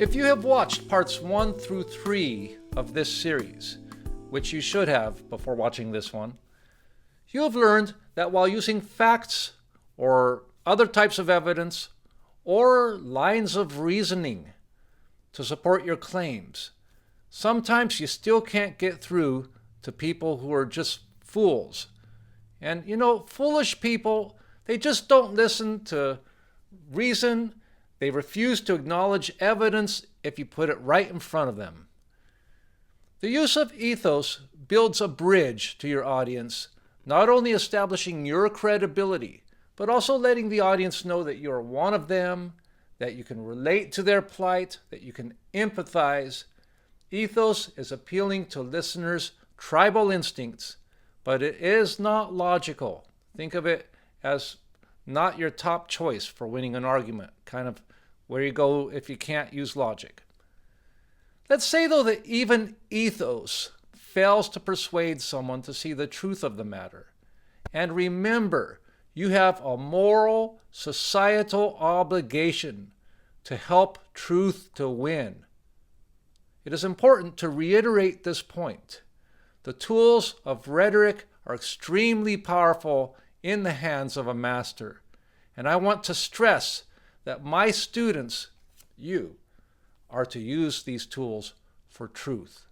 If you have watched parts 1 through 3 of this series, which you should have before watching this one, you have learned that while using facts or other types of evidence or lines of reasoning to support your claims, sometimes you still can't get through to people who are just fools. And foolish people, they just don't listen to reason. They refuse to acknowledge evidence if you put it right in front of them. The use of ethos builds a bridge to your audience, not only establishing your credibility, but also letting the audience know that you're one of them, that you can relate to their plight, that you can empathize. Ethos is appealing to listeners' tribal instincts, but it is not logical. Think of it as not your top choice for winning an argument, kind of where you go if you can't use logic. Let's say, though, that even ethos fails to persuade someone to see the truth of the matter. And remember, you have a moral, societal obligation to help truth to win. It is important to reiterate this point. The tools of rhetoric are extremely powerful in the hands of a master. And I want to stress that my students, you, are to use these tools for truth.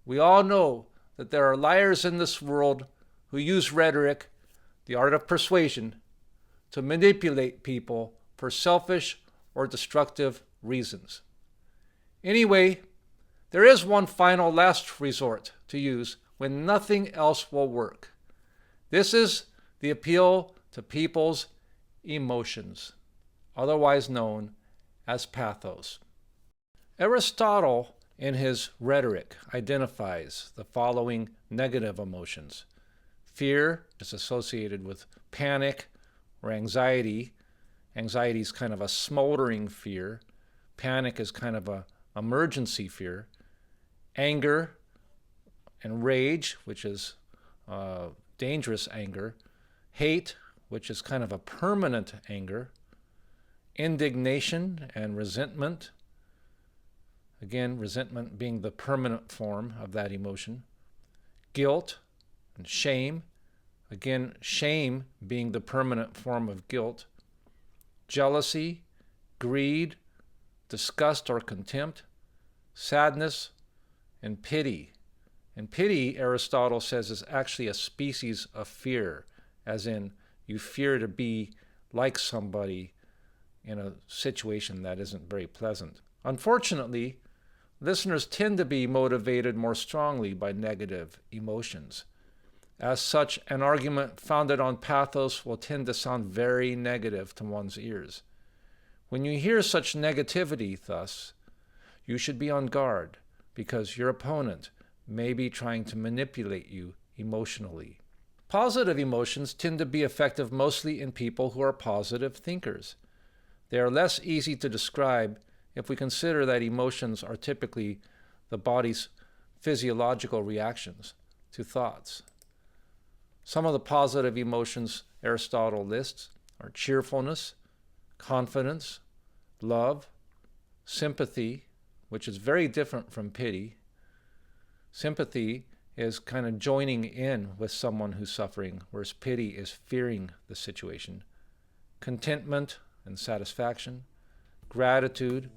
We all know that there are liars in this world who use rhetoric, the art of persuasion, to manipulate people for selfish or destructive reasons. Anyway, there is one final last resort to use when nothing else will work. This is the appeal to people's emotions, otherwise known as pathos. Aristotle, in his Rhetoric, identifies the following negative emotions. Fear is associated with panic or anxiety. Anxiety is kind of a smoldering fear. Panic is kind of an emergency fear. Anger and rage, which is dangerous anger. Hate, which is kind of a permanent anger. Indignation and resentment. Again, resentment being the permanent form of that emotion. Guilt and shame. Again, shame being the permanent form of guilt. Jealousy, greed, disgust or contempt. Sadness and pity. And pity, Aristotle says, is actually a species of fear, as in you fear to be like somebody in a situation that isn't very pleasant. Unfortunately, listeners tend to be motivated more strongly by negative emotions. As such, an argument founded on pathos will tend to sound very negative to one's ears. When you hear such negativity, thus, you should be on guard because your opponent may be trying to manipulate you emotionally. Positive emotions tend to be effective mostly in people who are positive thinkers. They are less easy to describe if we consider that emotions are typically the body's physiological reactions to thoughts. Some of the positive emotions Aristotle lists are cheerfulness, confidence, love, sympathy, which is very different from pity. Sympathy is kind of joining in with someone who's suffering, whereas pity is fearing the situation. Contentment and satisfaction, gratitude,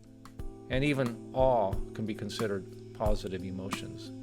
and even awe can be considered positive emotions.